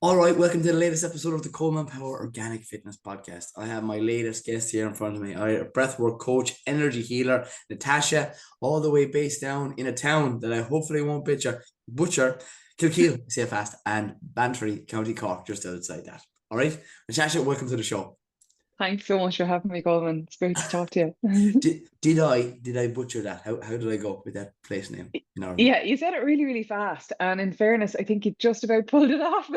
All right, welcome to the latest episode of the Coleman Power Organic Fitness Podcast. I have my latest guest here in front of me. I breathwork coach, energy healer, Natasha, all the way based down in a town that I hopefully won't butcher, Kilkeel, say it fast, and Bantry, County Cork, just outside that. All right, Natasha, welcome to the show. Thanks so much for having me, Coleman. It's great to talk to you. Did I butcher that? How did I go with that place name in Ireland? Yeah, you said it really, really fast. And in fairness, I think you just about pulled it off.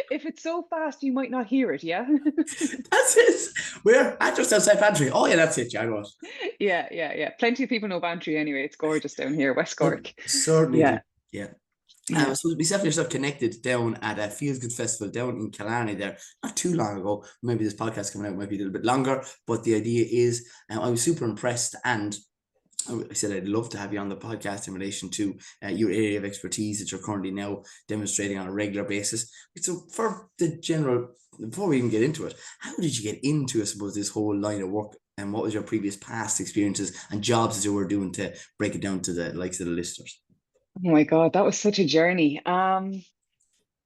If it's so fast, you might not hear it. Yeah. That's it. We're at just outside Bantry. Oh yeah, that's it. Yeah, I was. Yeah. Plenty of people know Bantry anyway. It's gorgeous down here, West Cork. Certainly do. Yeah, Yeah. yeah. So we set yourself connected down at a Feels Good Festival down in Killarney there not too long ago. Maybe this podcast coming out might be a little bit longer, but the idea is I was super impressed, and I said I'd love to have you on the podcast in relation to your area of expertise that you're currently now demonstrating on a regular basis. So for the general, before we even get into it, how did you get into, I suppose, this whole line of work, and what was your previous past experiences and jobs that you were doing to break it down to the likes of the listeners? Oh my God, that was such a journey. Well,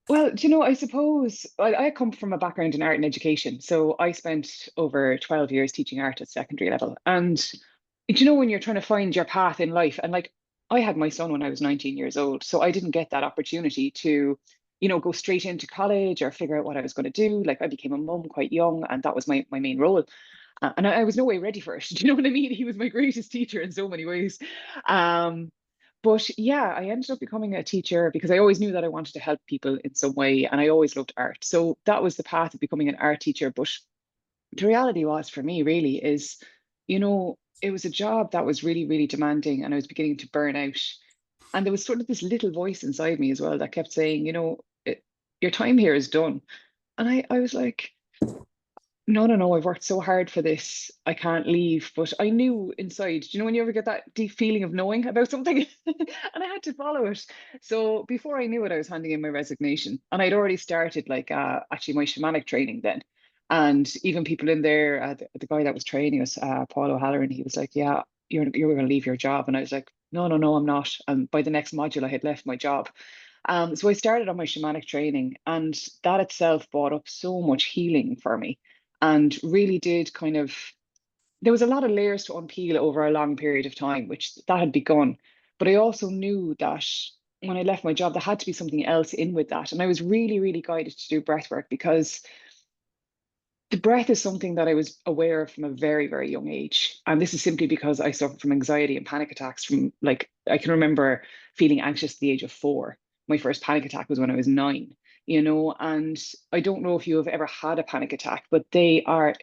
I suppose I come from a background in art and education. So I spent over 12 years teaching art at secondary level. And when you're trying to find your path in life, and like I had my son when I was 19 years old, so I didn't get that opportunity to, go straight into college or figure out what I was going to do. Like I became a mum quite young, and that was my main role. And I was no way ready for it. Do you know what I mean? He was my greatest teacher in so many ways. Um, but yeah, I ended up becoming a teacher because I always knew that I wanted to help people in some way, and I always loved art. So that was the path of becoming an art teacher. But the reality was for me really is, it was a job that was really, really demanding, and I was beginning to burn out. And there was sort of this little voice inside me as well that kept saying, your time here is done. And I was like, no, I've worked so hard for this. I can't leave. But I knew inside, when you ever get that deep feeling of knowing about something? And I had to follow it. So before I knew it, I was handing in my resignation. And I'd already started like actually my shamanic training then. And even people in there, the guy that was training us, Paul O'Halloran, he was like, yeah, you're going to leave your job. And I was like, no, I'm not. And by the next module, I had left my job. So I started on my shamanic training, and that itself brought up so much healing for me, and really did kind of, there was a lot of layers to unpeel over a long period of time, which that had begun. But I also knew that when I left my job, there had to be something else in with that. And I was really, really guided to do breath work because the breath is something that I was aware of from a very, very young age. And this is simply because I suffered from anxiety and panic attacks from like, I can remember feeling anxious at the age of 4. My first panic attack was when I was 9, and I don't know if you have ever had a panic attack, but they are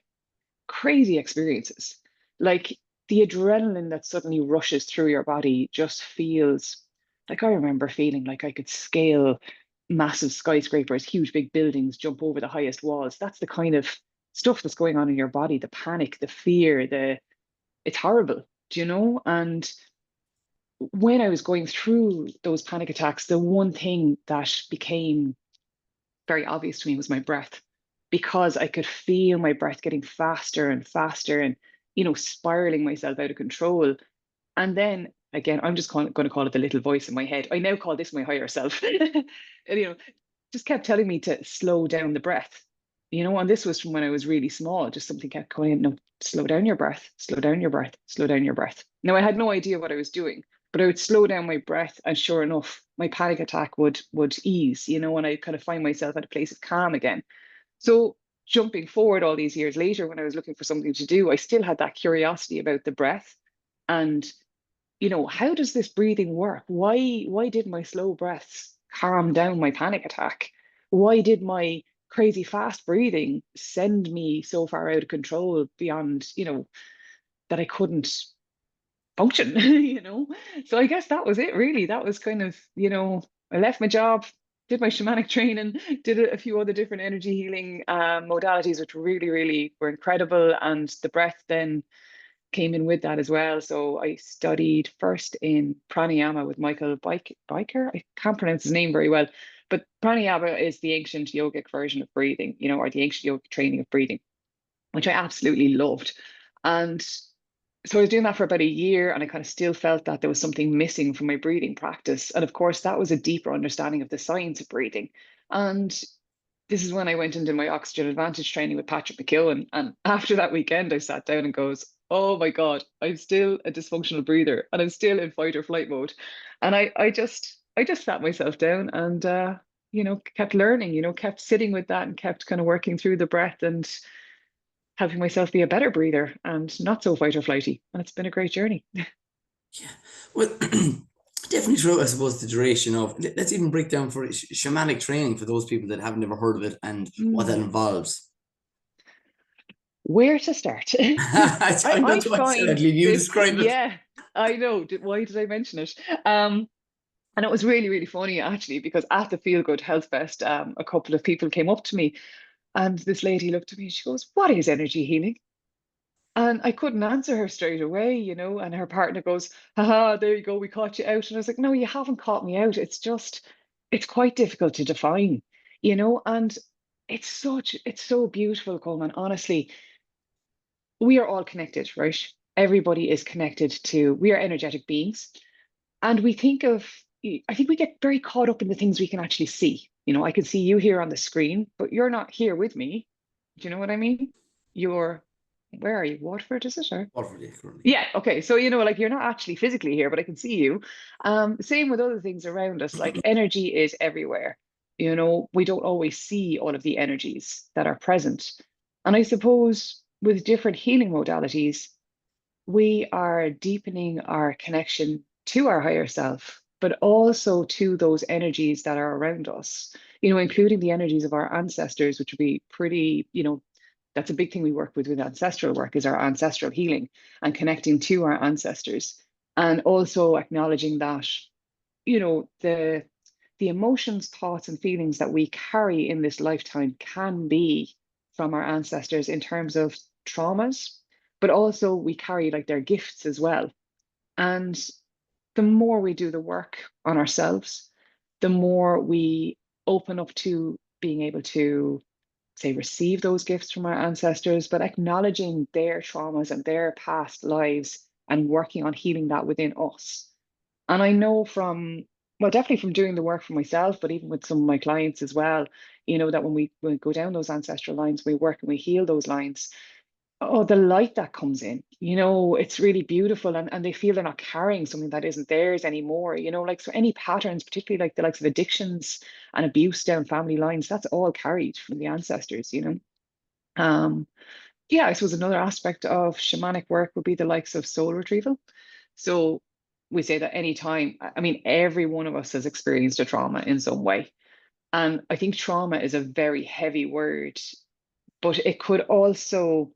crazy experiences. Like the adrenaline that suddenly rushes through your body just feels like, I remember feeling like I could scale massive skyscrapers, huge big buildings, jump over the highest walls. That's the kind of stuff that's going on in your body, the panic, the fear, it's horrible, And when I was going through those panic attacks, the one thing that became very obvious to me was my breath, because I could feel my breath getting faster and faster and, spiraling myself out of control. And then again, I'm just going to call it the little voice in my head. I now call this my higher self. And, just kept telling me to slow down the breath. And this was from when I was really small. Just something kept going in, no, slow down your breath, slow down your breath, slow down your breath. Now I had no idea what I was doing, but I would slow down my breath, and sure enough, my panic attack would ease, and I kind of find myself at a place of calm again. So jumping forward all these years later, when I was looking for something to do, I still had that curiosity about the breath. And how does this breathing work? Why did my slow breaths calm down my panic attack? Why did my crazy fast breathing send me so far out of control beyond, that I couldn't function, So I guess that was it really. That was kind of, I left my job, did my shamanic training, did a few other different energy healing modalities, which really, really were incredible. And the breath then came in with that as well. So I studied first in pranayama with Michael Biker. I can't pronounce his name very well, but pranayama is the ancient yogic version of breathing, or the ancient yogic training of breathing, which I absolutely loved. And so I was doing that for about a year, and I kind of still felt that there was something missing from my breathing practice. And of course, that was a deeper understanding of the science of breathing. And this is when I went into my Oxygen Advantage training with Patrick McKeown. And after that weekend, I sat down and goes, oh my God, I'm still a dysfunctional breather and I'm still in fight or flight mode. And I just sat myself down and kept learning, kept sitting with that and kept kind of working through the breath and helping myself be a better breather and not so fight or flighty. And it's been a great journey. Yeah. Well, definitely true. I suppose the duration of, let's even break down for shamanic training for those people that haven't never heard of it and what that Mm. involves. Where to start? I, I that's why I said I'd find leave you this, describe it. yeah, I know. Why did I mention it? And it was really, really funny actually, because at the Feel Good Health Fest, a couple of people came up to me and this lady looked at me and she goes, what is energy healing? And I couldn't answer her straight away, and her partner goes, haha, there you go, we caught you out. And I was like, no, you haven't caught me out. It's quite difficult to define, and it's so beautiful, Coleman. Honestly, we are all connected, right? Everybody is connected we are energetic beings. And I think we get very caught up in the things we can actually see. I can see you here on the screen, but you're not here with me. Do you know what I mean? You're, where are you? Waterford, is it? Or? Waterford, currently, yeah. Yeah, okay. So, like you're not actually physically here, but I can see you. Same with other things around us, like energy is everywhere. We don't always see all of the energies that are present. And I suppose with different healing modalities, we are deepening our connection to our higher self, but also to those energies that are around us, including the energies of our ancestors, which would be pretty, that's a big thing we work with ancestral work, is our ancestral healing and connecting to our ancestors. And also acknowledging that, the emotions, thoughts, and feelings that we carry in this lifetime can be from our ancestors in terms of traumas, but also we carry like their gifts as well. And the more we do the work on ourselves, the more we open up to being able to, say, receive those gifts from our ancestors, but acknowledging their traumas and their past lives and working on healing that within us. And I know well, definitely from doing the work for myself, but even with some of my clients as well, that when we go down those ancestral lines, we work and we heal those lines. Oh, the light that comes in, it's really beautiful. And they feel they're not carrying something that isn't theirs anymore, like, so any patterns, particularly like the likes of addictions and abuse down family lines, that's all carried from the ancestors. Um, yeah, I suppose another aspect of shamanic work would be the likes of soul retrieval. So we say that anytime, I mean, every one of us has experienced a trauma in some way. And I think trauma is a very heavy word, but it could also,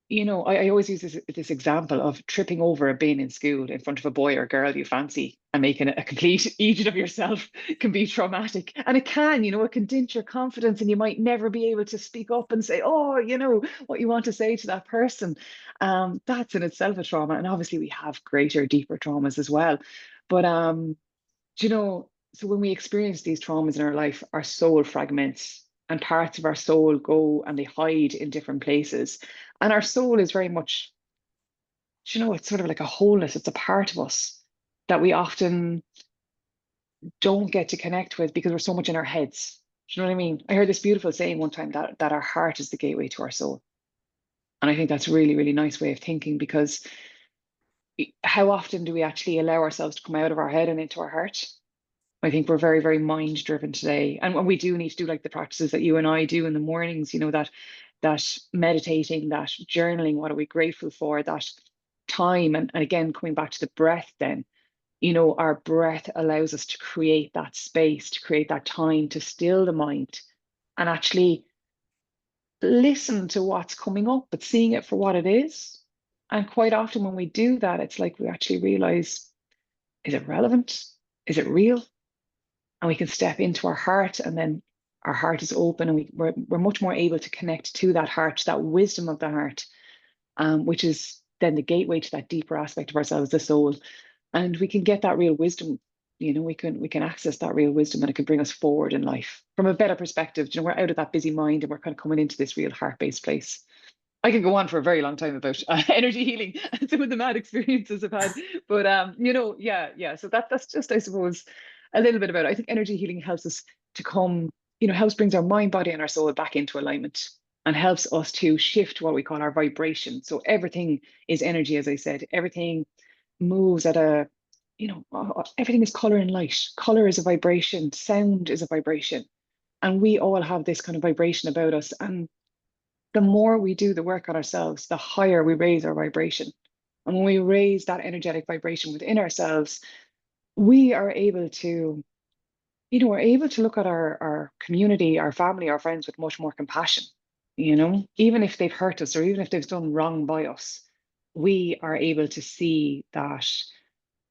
I always use this example of tripping over a bin in school in front of a boy or girl you fancy and making a complete idiot of yourself can be traumatic. And it can, it can dent your confidence and you might never be able to speak up and say, oh, what you want to say to that person. That's in itself a trauma. And obviously we have greater, deeper traumas as well. But so when we experience these traumas in our life, our soul fragments and parts of our soul go and they hide in different places. And our soul is very much, it's sort of like a wholeness. It's a part of us that we often don't get to connect with because we're so much in our heads. Do you know what I mean? I heard this beautiful saying one time that our heart is the gateway to our soul. And I think that's a really, really nice way of thinking, because how often do we actually allow ourselves to come out of our head and into our heart? I think we're very, very mind driven today. And we do need to do like the practices that you and I do in the mornings, that meditating, that journaling, what are we grateful for, that time. And again, coming back to the breath, then, our breath allows us to create that space, to create that time to still the mind and actually listen to what's coming up, but seeing it for what it is. And quite often when we do that, it's like we actually realize, is it relevant? Is it real? And we can step into our heart, and then our heart is open, and we're much more able to connect to that heart, that wisdom of the heart, which is then the gateway to that deeper aspect of ourselves, the soul. And we can get that real wisdom. We can access that real wisdom, and it can bring us forward in life from a better perspective. We're out of that busy mind and we're kind of coming into this real heart-based place. I could go on for a very long time about energy healing and some of the mad experiences I've had, but yeah. So that's just, I suppose, a little bit about it. I think energy healing helps us to come helps brings our mind, body, and our soul back into alignment and helps us to shift what we call our vibration. So everything is energy, as I said. Everything moves at a, everything is color and light. Color is a vibration. Sound is a vibration. And we all have this kind of vibration about us. And the more we do the work on ourselves, the higher we raise our vibration. And when we raise that energetic vibration within ourselves, we are able to, we're able to look at our community, our family, our friends with much more compassion. Even if they've hurt us or even if they've done wrong by us, we are able to see that,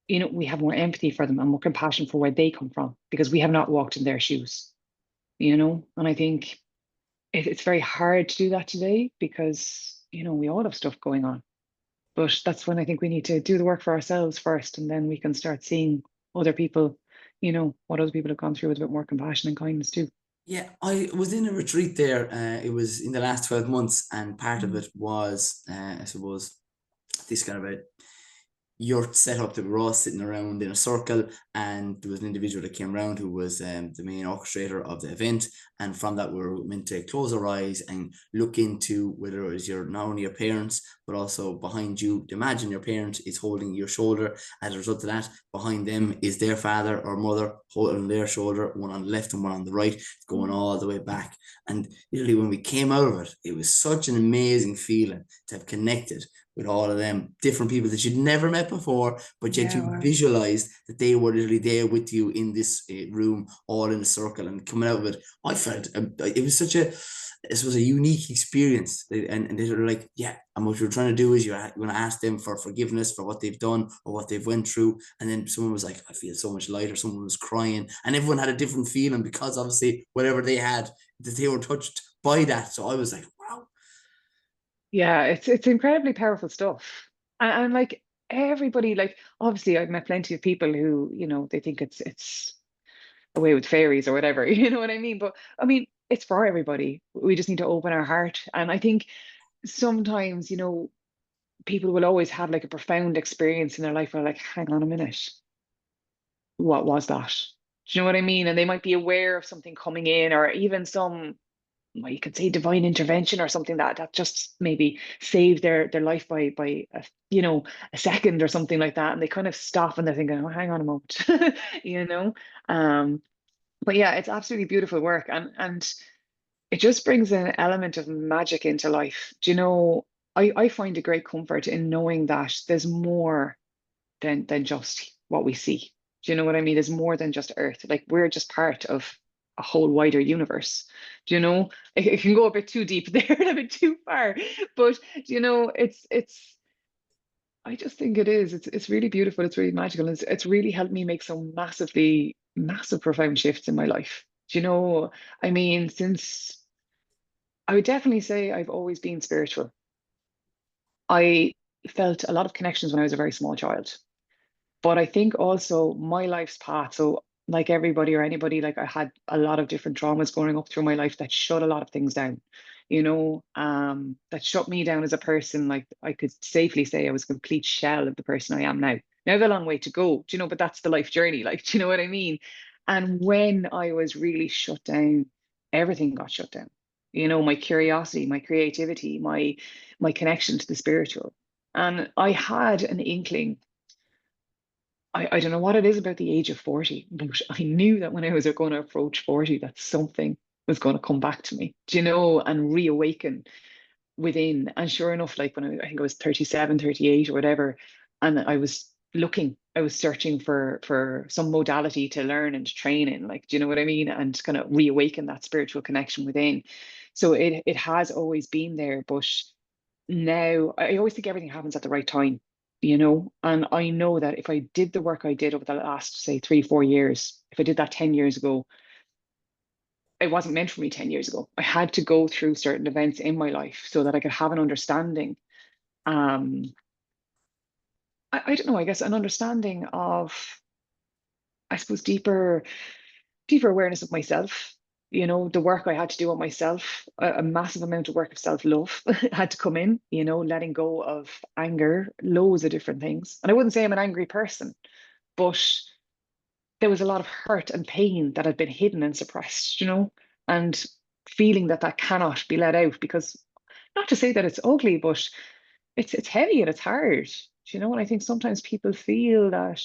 we have more empathy for them and more compassion for where they come from because we have not walked in their shoes, And I think it's very hard to do that today because, we all have stuff going on. But that's when I think we need to do the work for ourselves first, and then we can start seeing other people, what other people have gone through with a bit more compassion and kindness too. Yeah, I was in a retreat there. It was in the last 12 months, and part of Mm. it was, I suppose, this kind of a yurt set up that we were all sitting around in a circle, and there was an individual that came around who was the main orchestrator of the event, and from that we were meant to close our eyes and look into whether it was your, not only your parents but also behind you. Imagine your parent is holding your shoulder. As a result of that, behind them is their father or mother holding their shoulder, one on the left and one on the right, going all the way back. And literally when we came out of it, it was such an amazing feeling to have connected with all of them different people that you'd never met before, but yet Yeah, you wow. visualized that they were literally there with you in this room, all in a circle, and coming out of it. I felt it was such a, this was a unique experience, and they were like, yeah, and what you're trying to do is you're going to ask them for forgiveness for what they've done or what they've went through. And then someone was like, I feel so much lighter. Someone was crying, and everyone had a different feeling because obviously whatever they had, that they were touched by that. So I was like, wow. Yeah, it's incredibly powerful stuff. And like everybody, like obviously I've met plenty of people who, they think it's away with fairies or whatever, you know what I mean? But I mean, it's for everybody. We just need to open our heart. And I think sometimes, people will always have like a profound experience in their life where like, hang on a minute, what was that? Do you know what I mean? And they might be aware of something coming in, or even some, well, you could say divine intervention or something that just maybe saved their life by a second or something like that. And they kind of stop and they're thinking, oh, hang on a moment, you know. Um, but yeah, it's absolutely beautiful work, and it just brings an element of magic into life. Do you know? I find a great comfort in knowing that there's more than just what we see. Do you know what I mean? There's more than just Earth. Like we're just part of a whole wider universe. Do you know? It can go a bit too deep there and a bit too far. But it's I just think it is. It's really beautiful. It's really magical. It's really helped me make some massive, profound shifts in my life. Do you know? I mean, since I would definitely say I've always been spiritual. I felt a lot of connections when I was a very small child. But I think also my life's path, so like everybody or anybody, like I had a lot of different traumas growing up through my life that shut a lot of things down, that shut me down as a person. Like I could safely say I was a complete shell of the person I am now. Now I have a long way to go, do you know, but that's the life journey, like, do you know what I mean? And when I was really shut down, everything got shut down. My curiosity, my creativity, my connection to the spiritual. And I had an inkling. I don't know what it is about the age of 40, but I knew that when I was going to approach 40, that something was going to come back to me, do you know, and reawaken within. And sure enough, like when I think I was 37, 38 or whatever, and I was searching for some modality to learn and to train in, like, do you know what I mean? And kind of reawaken that spiritual connection within. So it has always been there, but now I always think everything happens at the right time, and I know that if I did the work I did over the last, say, 3, 4 years, if I did that 10 years ago, it wasn't meant for me 10 years ago. I had to go through certain events in my life so that I could have an understanding. Um, I don't know, I guess an understanding of, I suppose, deeper awareness of myself. The work I had to do on myself, a massive amount of work of self-love had to come in, letting go of anger, loads of different things. And I wouldn't say I'm an angry person, but there was a lot of hurt and pain that had been hidden and suppressed. and feeling that that cannot be let out, because not to say that it's ugly, but it's heavy and it's hard, you know. And I think sometimes people feel that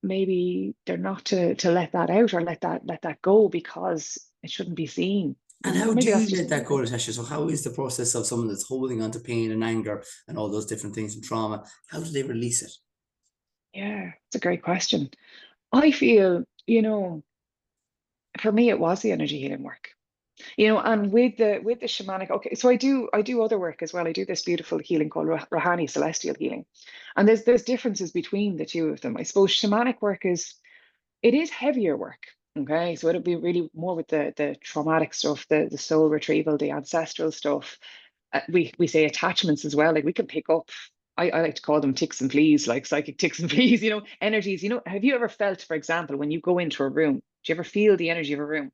maybe they're not to let that out or let that go because it shouldn't be seen, you And know, how or do maybe that's you just let me. that go, Natasha? So how is the process of someone that's holding on to pain and anger and all those different things and trauma? How do they release it? Yeah, it's a great question. I feel, for me, it was the energy healing work. And with the shamanic, okay, so I do other work as well. I do this beautiful healing called Rahani celestial healing, and there's differences between the two of them. I suppose shamanic work it is heavier work. Okay, so it'll be really more with the traumatic stuff, the soul retrieval, the ancestral stuff. We say attachments as well. Like we can pick up. I like to call them ticks and fleas, like psychic ticks and fleas. Energies. Have you ever felt, for example, when you go into a room, do you ever feel the energy of a room?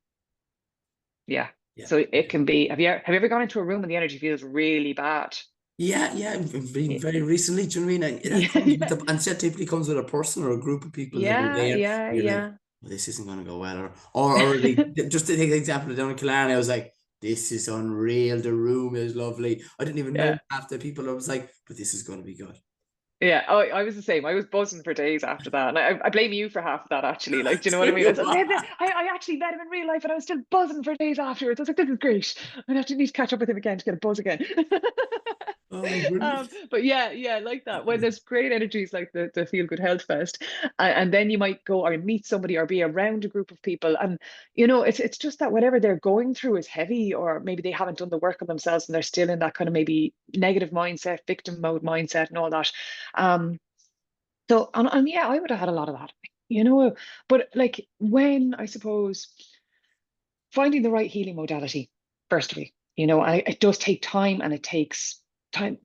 Yeah. Yeah. So it can be. Have you ever gone into a room and the energy feels really bad? Yeah, yeah, very, Yeah, very recently. Do you know what I mean? That yeah, comes with yeah, the, and that typically comes with a person or a group of people that are yeah, there. yeah, You're like, yeah. well, this isn't going to go well, or like, just to take the example of down in Killarney, I was like, this is unreal. The room is lovely. I didn't even know Yeah. half the people. I was like, but this is going to be good. Yeah, I was the same. I was buzzing for days after that, and I blame you for half of that actually. Like, do you know what I mean? I was like, I actually met him in real life, and I was still buzzing for days afterwards. I was like, this is great. I have to need to catch up with him again to get a buzz again. Oh, brilliant. But yeah, like that. When there's great energies like the Feel Good Health Fest, and then you might go or meet somebody or be around a group of people, and it's just that whatever they're going through is heavy, or maybe they haven't done the work on themselves and they're still in that kind of maybe negative mindset, victim mode mindset, and all that. Um, so and yeah, I would have had a lot of that, but like when I suppose finding the right healing modality, firstly, it does take time and it takes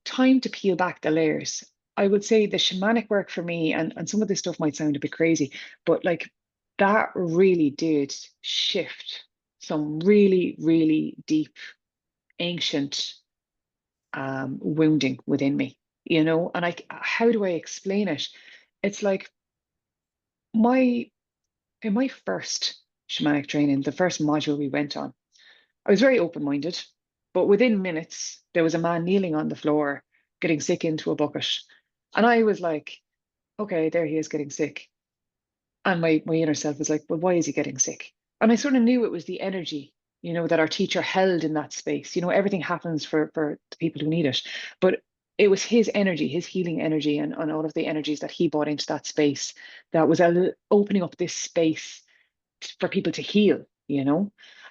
time to peel back the layers. I would say the shamanic work for me, and some of this stuff might sound a bit crazy, but like that really did shift some really, really deep, ancient wounding within me, and how do I explain it? It's like my in my first shamanic training, the first module we went on, I was very open-minded, but within minutes, there was a man kneeling on the floor, getting sick into a bucket. And I was like, okay, there he is getting sick. And my inner self was like, well, why is he getting sick? And I sort of knew it was the energy, that our teacher held in that space. Everything happens for the people who need it. But it was his energy, his healing energy, and all of the energies that he brought into that space that was opening up this space for people to heal.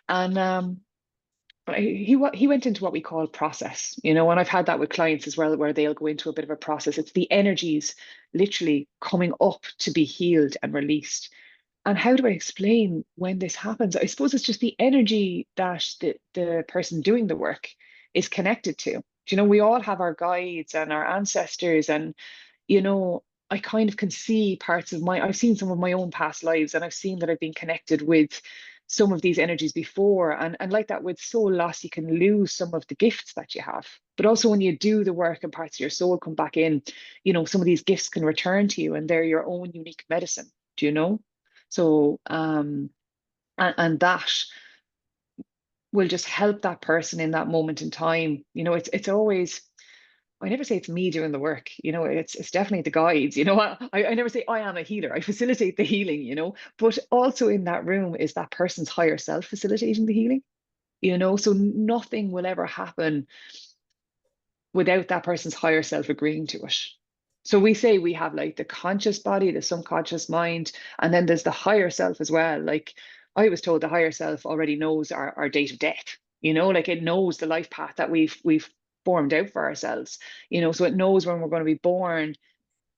And he went into what we call process, and I've had that with clients as well, where they'll go into a bit of a process. It's the energies literally coming up to be healed and released. And how do I explain when this happens? I suppose it's just the energy that the person doing the work is connected to. We all have our guides and our ancestors, and you know, I kind of can see I've seen some of my own past lives, and I've seen that I've been connected with some of these energies before. And like that with soul loss, you can lose some of the gifts that you have. But also when you do the work and parts of your soul come back in, some of these gifts can return to you and they're your own unique medicine. Do you know? So and that will just help that person in that moment in time. It's always, I never say it's me doing the work. It's definitely the guides. I never say I am a healer. I facilitate the healing. But also in that room is that person's higher self facilitating the healing. So nothing will ever happen without that person's higher self agreeing to it. So we say we have like the conscious body, the subconscious mind, and then there's the higher self as well. Like I was told the higher self already knows our date of death, like it knows the life path that we've formed out for ourselves, so it knows when we're going to be born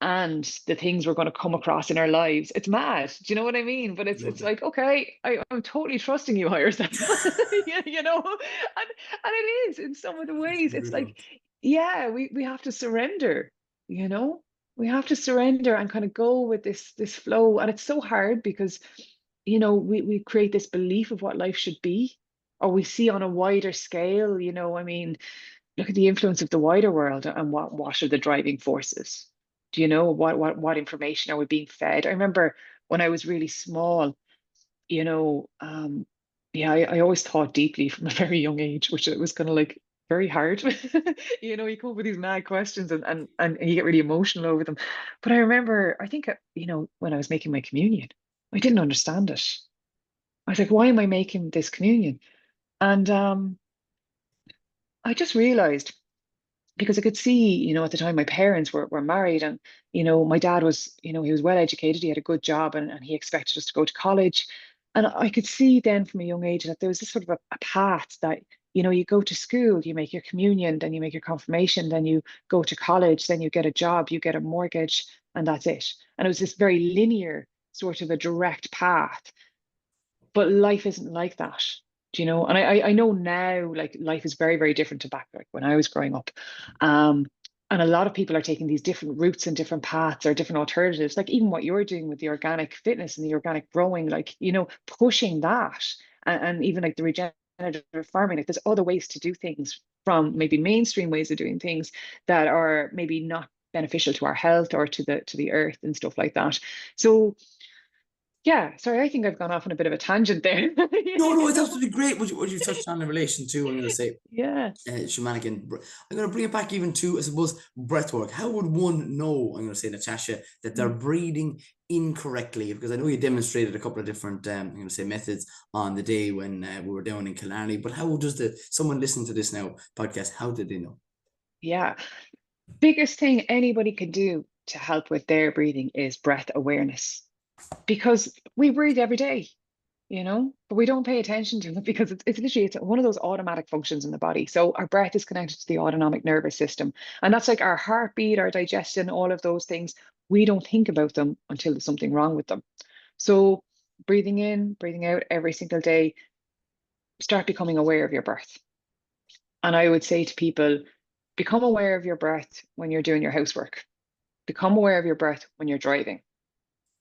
and the things we're going to come across in our lives. It's mad. Do you know what I mean? But it's Love it. like, okay, I'm totally trusting you, higher self. And it is in some of the That's ways. It's beautiful. like, yeah, we have to surrender, you know? We have to surrender and kind of go with this flow. And it's so hard because, we create this belief of what life should be, or we see on a wider scale. I mean, look at the influence of the wider world and what are the driving forces. Do you know what information are we being fed? I remember when I was really small, you know um yeah, I always thought deeply from a very young age, which it was kind of like very hard. You come up with these mad questions and you get really emotional over them. But I remember, I think, when I was making my communion, I didn't understand it. I was like, why am I making this communion? And I just realized because I could see, at the time my parents were married and, my dad was, he was well educated, he had a good job and he expected us to go to college. And I could see then from a young age that there was this sort of a path that, you go to school, you make your communion, then you make your confirmation, then you go to college, then you get a job, you get a mortgage, and that's it. And it was this very linear sort of a direct path, but life isn't like that. And I know now like life is very, very different to back like when I was growing up. um and a lot of people are taking these different routes and different paths or different alternatives, like even what you're doing with the organic fitness and the organic growing, like pushing that, and even like the regenerative farming, like there's other ways to do things from maybe mainstream ways of doing things that are maybe not beneficial to our health or to the earth and stuff like that. So yeah, sorry, I think I've gone off on a bit of a tangent there. No, no, You it's know? absolutely great what you touched on in relation to, I'm going to say, Yeah. shamanic. And I'm going to bring it back even to, I suppose, breath work. How would one know, I'm going to say, Natasha, that they're Mm. breathing incorrectly? Because I know you demonstrated a couple of different, I'm going to say, methods on the day when we were down in Killarney. But how does someone listening to this now podcast, how did they know? Yeah. Biggest thing anybody can do to help with their breathing is breath awareness, because we breathe every day, but we don't pay attention to it because it's literally it's one of those automatic functions in the body. So our breath is connected to the autonomic nervous system, and that's like our heartbeat, our digestion, all of those things. We don't think about them until there's something wrong with them. So breathing in, breathing out every single day, start becoming aware of your breath. And I would say to people, become aware of your breath when you're doing your housework. Become aware of your breath when you're driving.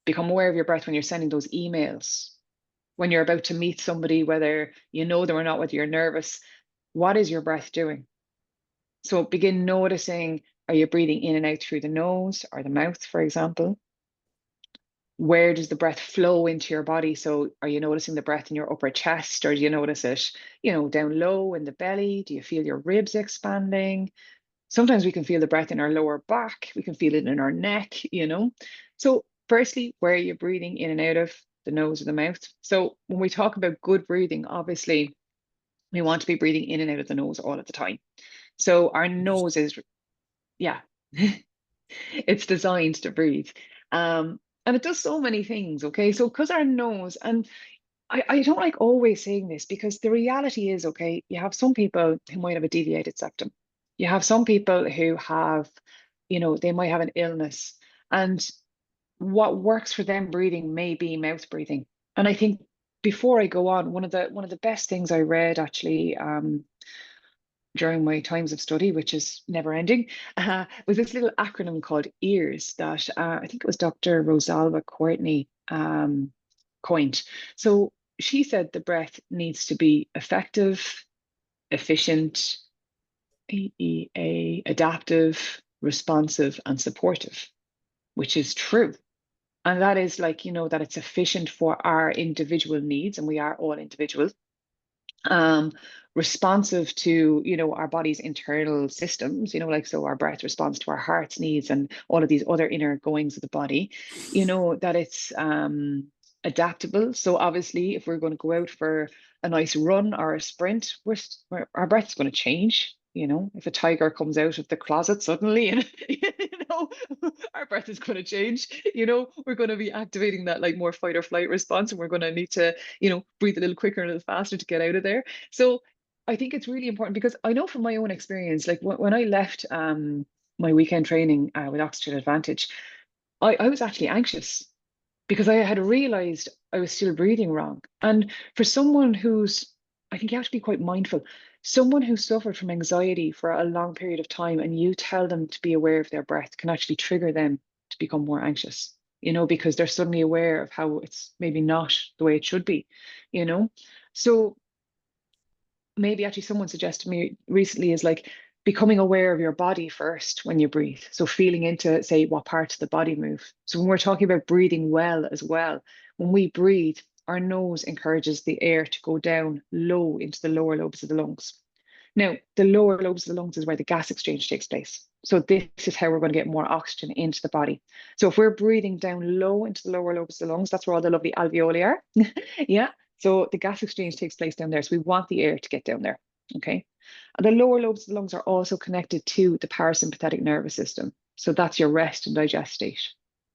Become aware of your breath when you're sending those emails, when you're about to meet somebody, whether you know them or not, whether you're nervous. What is your breath doing? So begin noticing, are you breathing in and out through the nose or the mouth, for example? Where does the breath flow into your body? So are you noticing the breath in your upper chest, or do you notice it, down low in the belly? Do you feel your ribs expanding? Sometimes we can feel the breath in our lower back. We can feel it in our neck. So firstly, where are you breathing in and out of? The nose or the mouth? So when we talk about good breathing, obviously we want to be breathing in and out of the nose all of the time. So our nose is, yeah, it's designed to breathe. And it does so many things. Okay. So because our nose, and I don't like always saying this, because the reality is, okay, you have some people who might have a deviated septum. You have some people who have, they might have an illness. And what works for them breathing may be mouth breathing. And I think before I go on, one of the best things I read actually during my times of study, which is never ending, was this little acronym called EARS that I think it was Dr. Rosalba Courtney coined. So she said the breath needs to be effective, efficient, adaptive, responsive, and supportive, which is true. And that is like, that it's efficient for our individual needs, and we are all individuals. um Responsive to our body's internal systems, like so our breath responds to our heart's needs and all of these other inner goings of the body. That it's adaptable. So obviously if we're going to go out for a nice run or a sprint, our breath is going to change. If a tiger comes out of the closet suddenly and know our breath is going to change. We're going to be activating that like more fight or flight response, and we're going to need to breathe a little quicker and a little faster to get out of there. So I think it's really important, because I know from my own experience, like when I left my weekend training with Oxygen Advantage, I was actually anxious because I had realized I was still breathing wrong. And for someone who's, I think you have to be quite mindful, someone who suffered from anxiety for a long period of time, and you tell them to be aware of their breath, can actually trigger them to become more anxious, because they're suddenly aware of how it's maybe not the way it should be, you know? So maybe actually someone suggested to me recently is like becoming aware of your body first when you breathe. So feeling into, say, what parts of the body move. So when we're talking about breathing well as well, when we breathe, our nose encourages the air to go down low into the lower lobes of the lungs. Now, the lower lobes of the lungs is where the gas exchange takes place. So this is how we're going to get more oxygen into the body. So if we're breathing down low into the lower lobes of the lungs, that's where all the lovely alveoli are. Yeah. So the gas exchange takes place down there. So we want the air to get down there. Okay. And the lower lobes of the lungs are also connected to the parasympathetic nervous system. So that's your rest and digest state.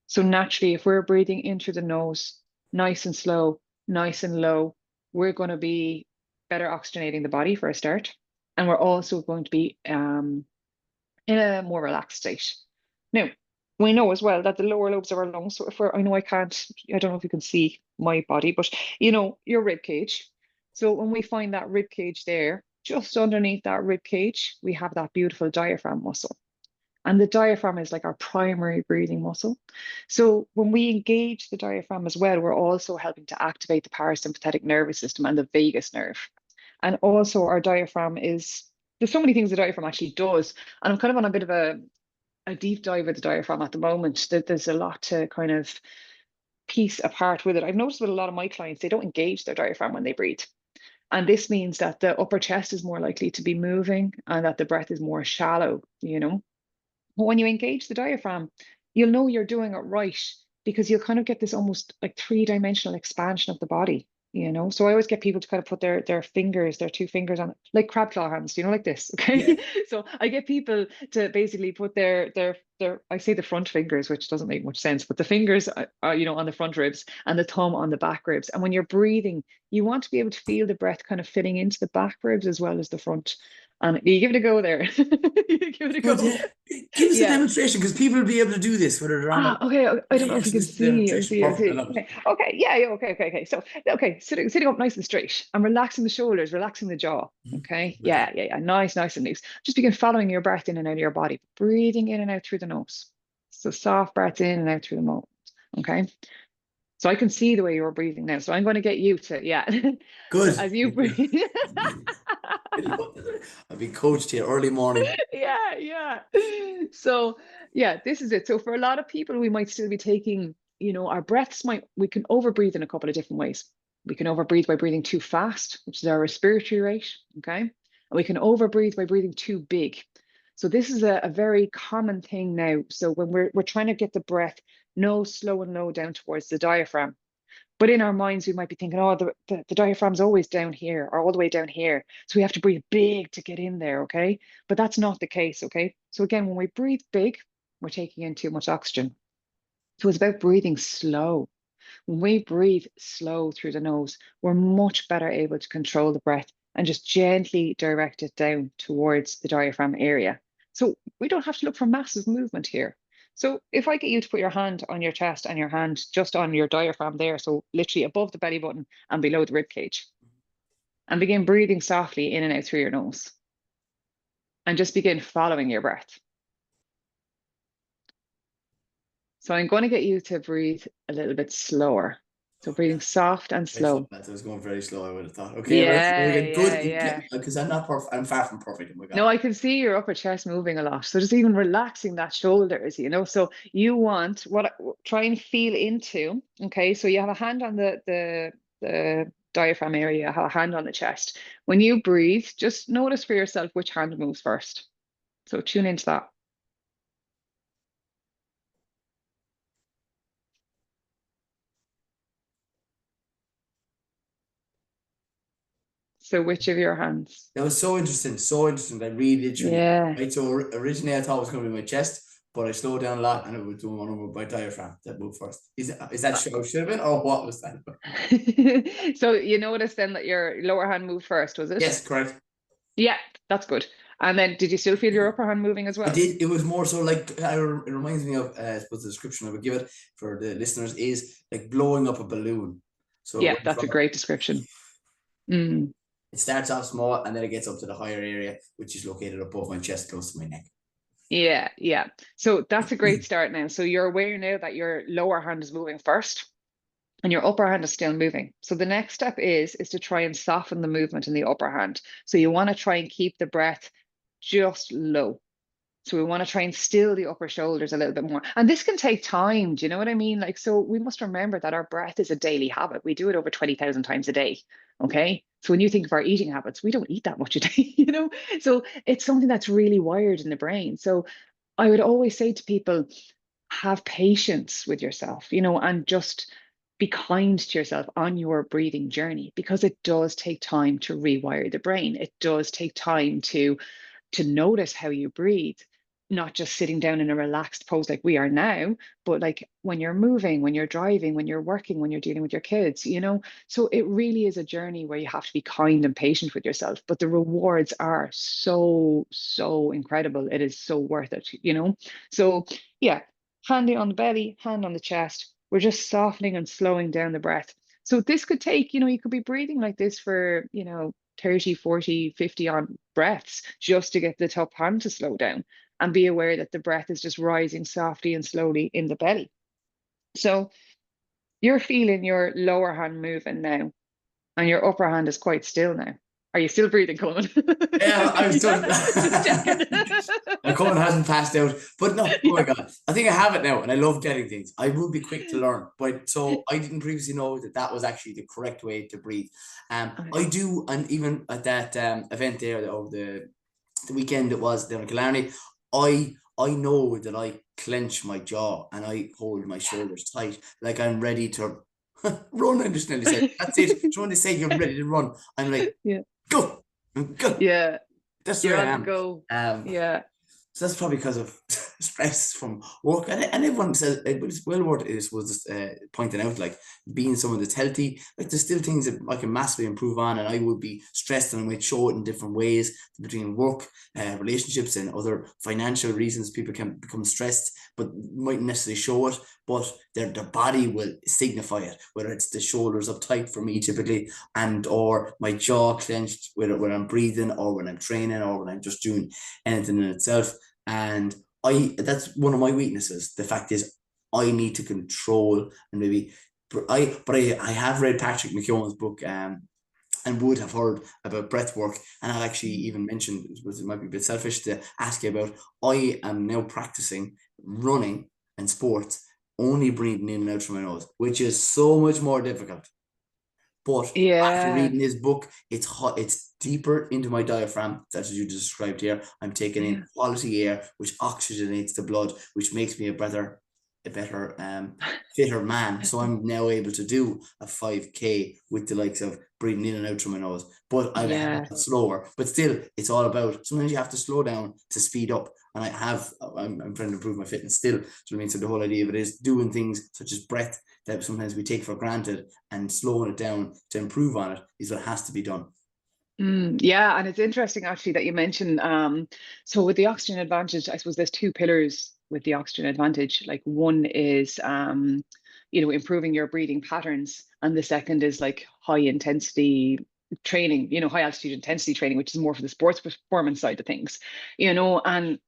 So naturally, if we're breathing in through the nose, nice and slow, nice and low, we're going to be better oxygenating the body for a start. And we're also going to be in a more relaxed state. Now, we know as well that the lower lobes of our lungs, so if we're, I know I don't know if you can see my body, but your rib cage. So when we find that rib cage there, just underneath that rib cage, we have that beautiful diaphragm muscle. And the diaphragm is like our primary breathing muscle. So when we engage the diaphragm as well, we're also helping to activate the parasympathetic nervous system and the vagus nerve. And also our diaphragm there's so many things the diaphragm actually does. And I'm kind of on a bit of a deep dive with the diaphragm at the moment. There's a lot to kind of piece apart with it. I've noticed with a lot of my clients, they don't engage their diaphragm when they breathe. And this means that the upper chest is more likely to be moving and that the breath is more shallow, But when you engage the diaphragm, you'll know you're doing it right because you'll kind of get this almost like three-dimensional expansion of the body, So I always get people to kind of put their fingers, their two fingers on it, like crab claw hands, like this, okay? Yeah. So I get people to basically put their I say the front fingers, which doesn't make much sense, but the fingers are, on the front ribs and the thumb on the back ribs. And when you're breathing, you want to be able to feel the breath kind of filling into the back ribs as well as the front. And you give it a go there. You give it a Good, go. yeah. Give us a Yeah. demonstration because people will be able to do this whether they're on it. Okay. I don't know if you Yes, can this is the see. demonstration. Perfect. I love it. Okay. Yeah. Okay. So, sitting up nice and straight and relaxing the shoulders, relaxing the jaw. Okay. With that. Yeah. Nice and loose. Just begin following your breath in and out of your body, breathing in and out through the nose. So soft breaths in and out through the mouth. Okay. So I can see the way you're breathing now. So I'm going to get you to, yeah. So Good. as you breathe. I've been coached here early morning. Yeah. So yeah, this is it. So for a lot of people, we might still be taking, our breaths we can overbreathe in a couple of different ways. We can overbreathe by breathing too fast, which is our respiratory rate. Okay. And we can overbreathe by breathing too big. So this is a very common thing now. So when we're trying to get the breath nose slow and low down towards the diaphragm. But in our minds, we might be thinking, oh, the diaphragm's always down here or all the way down here. So we have to breathe big to get in there, okay? But that's not the case, okay? So again, when we breathe big, we're taking in too much oxygen. So it's about breathing slow. When we breathe slow through the nose, we're much better able to control the breath and just gently direct it down towards the diaphragm area. So we don't have to look for massive movement here. So if I get you to put your hand on your chest and your hand just on your diaphragm there, so literally above the belly button and below the rib cage, and begin breathing softly in and out through your nose, and just begin following your breath. So I'm going to get you to breathe a little bit slower. So breathing soft and slow. I was going very slow. I would have thought. Okay, we're Yeah. good because I'm not perfect. I'm far from perfect. Oh my God. No, I can see your upper chest moving a lot. So just even relaxing that shoulders, So you want try and feel into. Okay, so you have a hand on the diaphragm area, have a hand on the chest. When you breathe, just notice for yourself which hand moves first. So tune into that. So which of your hands? That was so interesting. So interesting. I really literally. Yeah. Right. So originally I thought it was going to be my chest, but I slowed down a lot and it was doing one over my diaphragm that moved first. Is that should have been or what was that? So you noticed then that your lower hand moved first, was it? Yes, correct. Yeah, that's good. And then did you still feel your upper hand moving as I well? did. It was more so like it reminds me of I suppose the description I would give it for the listeners is like blowing up a balloon. So Yeah, that's a great description. Mm. it starts off small and then it gets up to the higher area, which is located above my chest, close to my neck. Yeah. So that's a great start now. So you're aware now that your lower hand is moving first and your upper hand is still moving. So the next step is to try and soften the movement in the upper hand. So you want to try and keep the breath just low. So we want to try and still the upper shoulders a little bit more. And this can take time. Do you know what I mean? Like, so we must remember that our breath is a daily habit. We do it over 20,000 times a day. Okay. So when you think of our eating habits, we don't eat that much a day, you know? So it's something that's really wired in the brain. So I would always say to people, have patience with yourself, you know, and just be kind to yourself on your breathing journey, because it does take time to rewire the brain. It does take time to notice how you breathe, not just sitting down in a relaxed pose like we are now, but like when you're moving, when you're driving, when you're working, when you're dealing with your kids, you know. So it really is a journey where you have to be kind and patient with yourself, but the rewards are so, so incredible. It is so worth it, you know. So yeah, hand on the belly, hand on the chest. We're just softening and slowing down the breath. So this could take, you know, you could be breathing like this for, you know, 30, 40, 50 on breaths just to get the top hand to slow down, and be aware that the breath is just rising softly and slowly in the belly. So you're feeling your lower hand moving now, and your upper hand is quite still now. Are you still breathing, Colin? Yeah, I was done. Yeah, just checking. My Cohen hasn't passed out, but no, oh my Yeah. God, I think I have it now, and I love getting things. I will be quick to learn, but so I didn't previously know that that was actually the correct way to breathe. I do, and even at that event there of the weekend it was down in Killarney, I know that I clench my jaw and I hold my shoulders tight, like I'm ready to run. I just nearly said, that's it. So when they say you're ready to run, I'm like, Yeah. go, go. Yeah. That's the You're way I on the am. go. Um, Yeah. so that's probably because of stress from work. And everyone says it's well worth it. Was just pointing out, like being someone that's healthy, like there's still things that I can massively improve on, and I would be stressed, and I might show it in different ways between work, relationships, and other financial reasons. People can become stressed, but mightn't necessarily show it. But their body will signify it, whether it's the shoulders uptight for me typically, and or my jaw clenched, whether when I'm breathing or when I'm training or when I'm just doing anything in itself. And that's one of my weaknesses. The fact is I need to control, and maybe I have read Patrick McKeown's book, and would have heard about breath work. And I'll actually even mention, it might be a bit selfish to ask you about, I am now practicing running and sports only breathing in and out from my nose, which is so much more difficult. But after Yeah. reading his book, it's hot, it's deeper into my diaphragm. That's what you described here. I'm taking in Yeah. quality air, which oxygenates the blood, which makes me a better, fitter man. So I'm now able to do a 5K with the likes of breathing in and out through my nose. But I'm a hell Yeah. of a lot slower. But still, it's all about sometimes you have to slow down to speed up. And I'm trying to improve my fitness still. So I mean, so the whole idea of it is doing things such as breath that sometimes we take for granted, and slowing it down to improve on it is what has to be done. Yeah, and it's interesting actually that you mentioned so with the oxygen advantage, I suppose there's two pillars with the oxygen advantage. Like one is you know, improving your breathing patterns, and the second is like high intensity training, you know, high altitude intensity training, which is more for the sports performance side of things, you know. And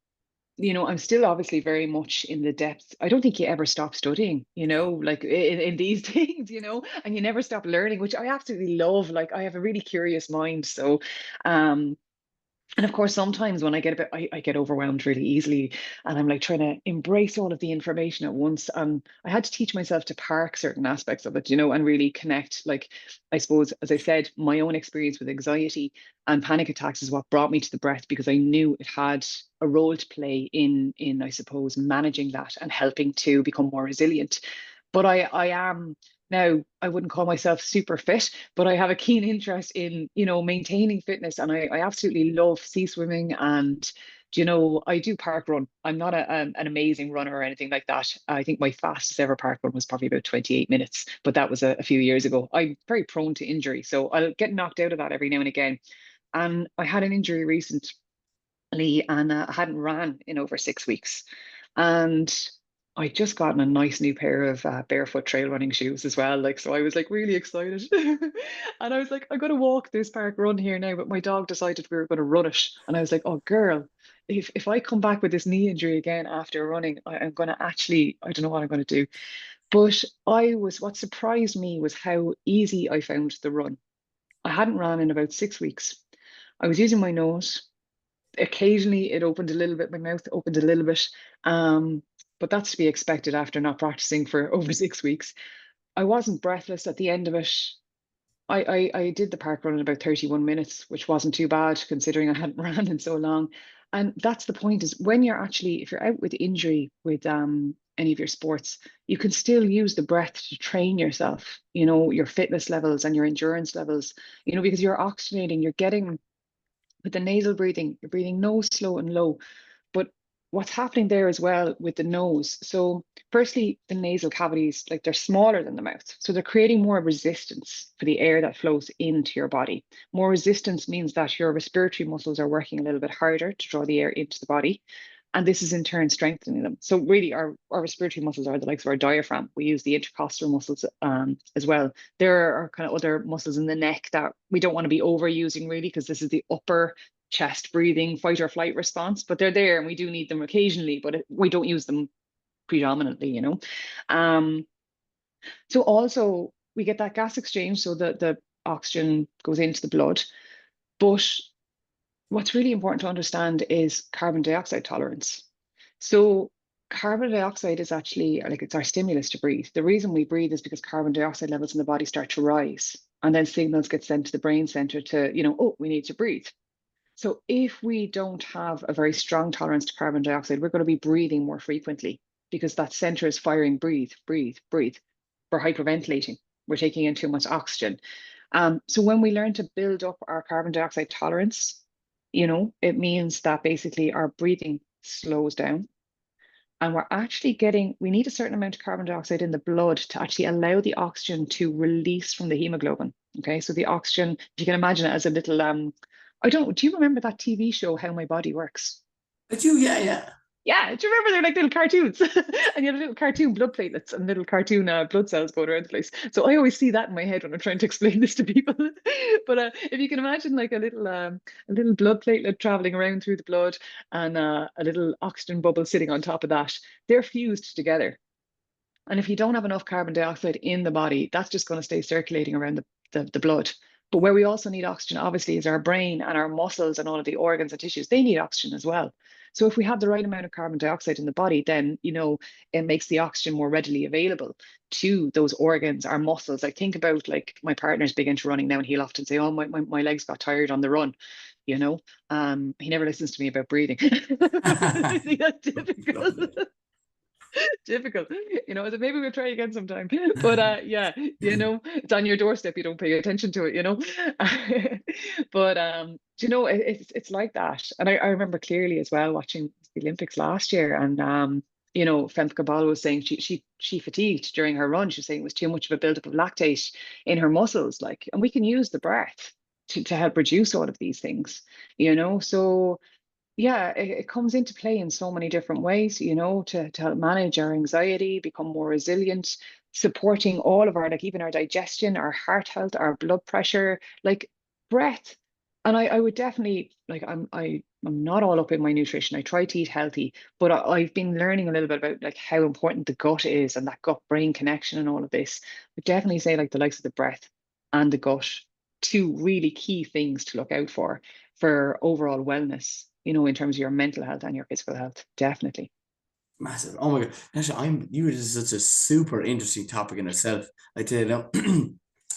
you know, I'm still obviously very much in the depth. I don't think you ever stop studying, you know, like in these things, you know, and you never stop learning, which I absolutely love. Like I have a really curious mind. So, um, and of course, sometimes when I get a bit, I get overwhelmed really easily, and I'm like trying to embrace all of the information at once. I had to teach myself to park certain aspects of it, you know, and really connect. Like, I suppose, as I said, my own experience with anxiety and panic attacks is what brought me to the breath, because I knew it had a role to play in I suppose managing that and helping to become more resilient. But I am now, I wouldn't call myself super fit, but I have a keen interest in, you know, maintaining fitness. And I absolutely love sea swimming. And, you know, I do park run. I'm not an amazing runner or anything like that. I think my fastest ever park run was probably about 28 minutes, but that was a few years ago. I'm very prone to injury, so I'll get knocked out of that every now and again. And I had an injury recently, and I hadn't ran in over 6 weeks. And I just gotten a nice new pair of barefoot trail running shoes as well. Like, so I was like really excited. And I was like, I'm going to walk this park run here now. But my dog decided we were going to run it. And I was like, oh, girl, if I come back with this knee injury again after running, I'm going to actually, I don't know what I'm going to do. But what surprised me was how easy I found the run. I hadn't ran in about 6 weeks. I was using my nose. occasionally it opened a little bit, my mouth opened a little bit. But that's to be expected after not practicing for over 6 weeks. I wasn't breathless at the end of it. I did the park run in about 31 minutes, which wasn't too bad considering I hadn't ran in so long. And that's the point, is when you're actually, if you're out with injury with any of your sports, you can still use the breath to train yourself, your fitness levels and your endurance levels, because you're oxygenating, you're getting, with the nasal breathing, you're breathing nose slow and low. But what's happening there as well with the nose? So, firstly, the nasal cavities, like they're smaller than the mouth. So, they're creating more resistance for the air that flows into your body. More resistance means that your respiratory muscles are working a little bit harder to draw the air into the body. And this is in turn strengthening them. So, really, our respiratory muscles are the likes of our diaphragm. We use the intercostal muscles as well. There are kind of other muscles in the neck that we don't want to be overusing, really, because this is the upper chest breathing fight or flight response, but they're there and we do need them occasionally, but we don't use them predominantly. Um, so also we get that gas exchange, so the oxygen goes into the blood. But what's really important to understand is carbon dioxide tolerance. So carbon dioxide is actually, like, it's our stimulus to breathe. The reason we breathe is because carbon dioxide levels in the body start to rise, and then signals get sent to the brain center to, oh, we need to breathe. So if we don't have a very strong tolerance to carbon dioxide, we're going to be breathing more frequently because that center is firing breathe, breathe, breathe. We're hyperventilating. We're taking in too much oxygen. So when we learn to build up our carbon dioxide tolerance, it means that basically our breathing slows down. And we need a certain amount of carbon dioxide in the blood to actually allow the oxygen to release from the hemoglobin. Okay, so the oxygen, if you can imagine it as a little, do you remember that TV show, How My Body Works? I do, yeah, yeah. Yeah, do you remember they're like little cartoons? And you had little cartoon blood platelets and little cartoon blood cells going around the place. So I always see that in my head when I'm trying to explain this to people. But if you can imagine like a little blood platelet traveling around through the blood and a little oxygen bubble sitting on top of that, they're fused together. And if you don't have enough carbon dioxide in the body, that's just going to stay circulating around the blood. But where we also need oxygen, obviously, is our brain and our muscles and all of the organs and tissues. They need oxygen as well. So if we have the right amount of carbon dioxide in the body, then, it makes the oxygen more readily available to those organs, our muscles. Like, think about, like, my partner's big into running now, and he'll often say, oh, my legs got tired on the run. He never listens to me about breathing. That's typical. Difficult. So maybe we'll try again sometime. But yeah, it's on your doorstep, you don't pay attention to it. But it's like that. And I remember clearly as well watching the Olympics last year, and Femke Ball was saying she fatigued during her run. She was saying it was too much of a buildup of lactate in her muscles, like, and we can use the breath to help reduce all of these things. So yeah, it comes into play in so many different ways, to help manage our anxiety, become more resilient, supporting all of our, like, even our digestion, our heart health, our blood pressure, like, breath. And I would definitely, like, I'm not all up in my nutrition. I try to eat healthy, but I've been learning a little bit about, like, how important the gut is and that gut brain connection and all of this. I would definitely say, like, the likes of the breath and the gut, two really key things to look out for overall wellness, in terms of your mental health and your physical health, definitely. Massive. Oh my God. Natasha, you were just such a super interesting topic in itself. I tell you now,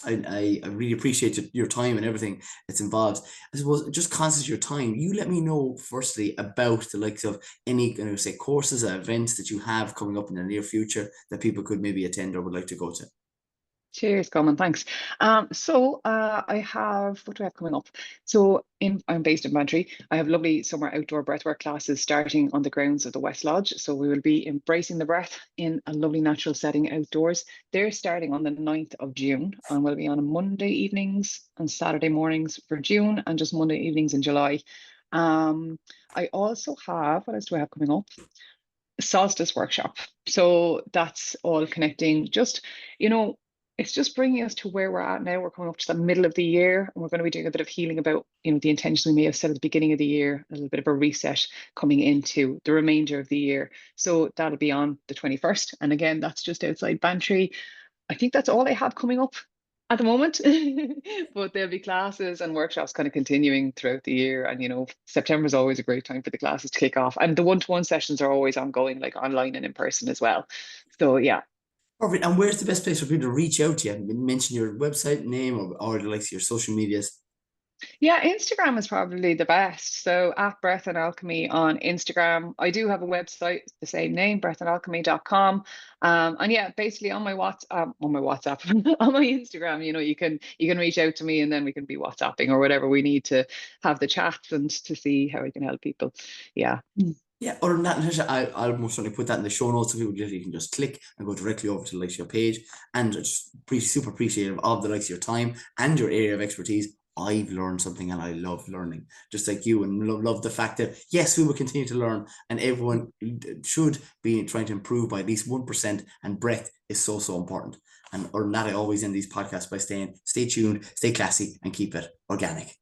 I really appreciate your time and everything that's involved. I suppose just concentrate your time. You let me know firstly about the likes of any say courses or events that you have coming up in the near future that people could maybe attend or would like to go to. Cheers, Coleman. Thanks. So I have, what do I have coming up? So I'm based in Bantry. I have lovely summer outdoor breathwork classes starting on the grounds of the West Lodge. So we will be embracing the breath in a lovely natural setting outdoors. They're starting on the 9th of June, and we'll be on Monday evenings and Saturday mornings for June, and just Monday evenings in July. I also have, what else do I have coming up? Solstice workshop. So that's all connecting, just, it's just bringing us to where we're at now. We're coming up to the middle of the year, and we're going to be doing a bit of healing about, the intentions we may have set at the beginning of the year, a little bit of a reset coming into the remainder of the year. So that'll be on the 21st. And again, that's just outside Bantry. I think that's all I have coming up. at the moment, but there'll be classes and workshops kind of continuing throughout the year. And, September is always a great time for the classes to kick off. And the one-to-one sessions are always ongoing, like online and in person as well. So, yeah. Perfect. And where's the best place for people to reach out to you? Mention your website name or like your social medias. Yeah, Instagram is probably the best. So at Breath Alchemy on Instagram. I do have a website, the same name, breathalchemy.com. And yeah, basically on my WhatsApp, on my Instagram, you can reach out to me and then we can be WhatsApping or whatever we need to have the chats and to see how we can help people. Yeah. Yeah, other than that, Natasha, I'll most certainly put that in the show notes so people literally can just click and go directly over to the likes of your page. And just super appreciative of the likes of your time and your area of expertise. I've learned something and I love learning, just like you, and love the fact that, yes, we will continue to learn and everyone should be trying to improve by at least 1%. And breath is so, so important. And other than that, I always end these podcasts by saying, stay tuned, stay classy, and keep it organic.